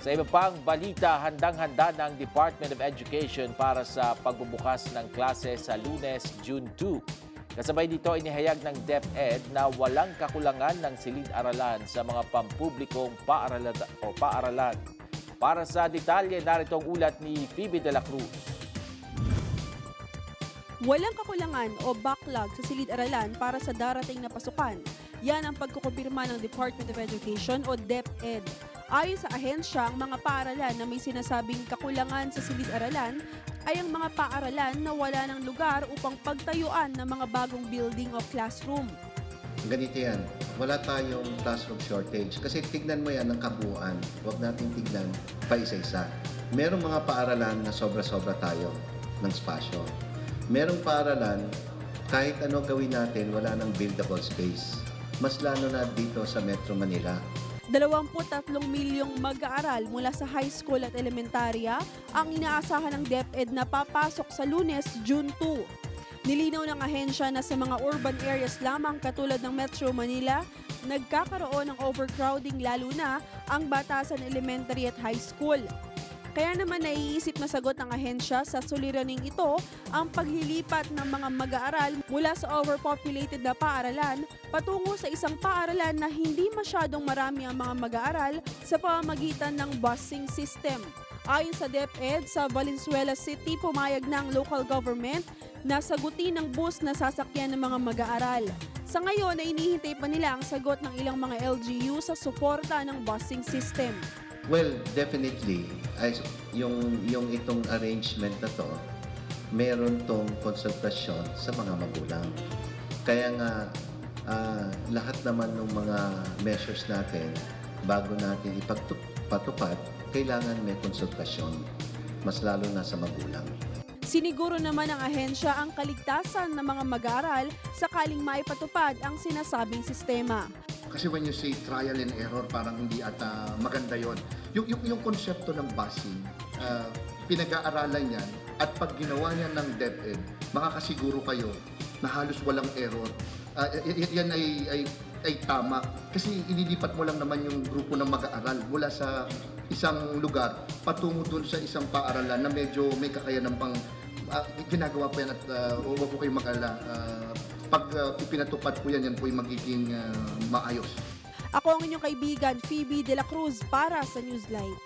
Sa iba pang balita, handang-handa ng Department of Education para sa pagbubukas ng klase sa Lunes, June 2. Kasabay dito, inihayag ng DepEd na walang kakulangan ng silid-aralan sa mga pampublikong paaralan. Para sa detalye, narito ang ulat ni Phoebe de la Cruz. Walang kakulangan o backlog sa silid-aralan para sa darating na pasukan. Yan ang pagkukumpirma ng Department of Education o DepEd. Ayon sa ahensya, ang mga paaralan na may sinasabing kakulangan sa silid-aralan ay ang mga paaralan na wala ng lugar upang pagtayuan ng mga bagong building o classroom. Ganito yan, wala tayong classroom shortage kasi tignan mo yan ng kabuuan. Huwag natin tignan pa isa-isa. Merong mga paaralan na sobra-sobra tayo ng spasyo. Merong paaralan, kahit ano gawin natin, wala ng buildable space. Mas lalo na dito sa Metro Manila. 23 milyong mag-aaral mula sa high school at elementarya ang inaasahan ng DepEd na papasok sa Lunes, June 2. Nilinaw ng ahensya na sa mga urban areas lamang katulad ng Metro Manila, nagkakaroon ng overcrowding lalo na ang batasan elementary at high school. Kaya naman naiisip na sagot ng ahensya sa suliraning ito ang paglilipat ng mga mag-aaral mula sa overpopulated na paaralan patungo sa isang paaralan na hindi masyadong marami ang mga mag-aaral sa pamamagitan ng busing system. Ayon sa DepEd, sa Valenzuela City, pumayag na ang local government na sagutin ng bus na sasakyan ng mga mag-aaral. Sa ngayon, ay inihintay pa nila ang sagot ng ilang mga LGU sa suporta ng busing system. Well, definitely, yung itong arrangement na to, meron tong konsultasyon sa mga magulang. Kaya nga, lahat naman ng mga measures natin, bago natin ipagpatupad, kailangan may konsultasyon, mas lalo na sa magulang. Siniguro naman ng ahensya ang kaligtasan ng mga mag-aaral sakaling maipatupad ang sinasabing sistema. Kasi when you say trial and error, parang hindi ata maganda yon. Yung konsepto ng busing, pinag-aaralan yan at pag ginawa niya ng DepEd, makakasiguro kayo na halos walang error. Yan ay tama. Kasi inilipat mo lang naman yung grupo ng mag-aaral mula sa isang lugar patungo dun sa isang paaralan na medyo may kakayanan pang ginagawa pa yan at huwag po kayong mag-alala. Pag ipinatupad po yan, yan po yung magiging maayos. Ako ang inyong kaibigan, Phoebe de la Cruz para sa Newsline.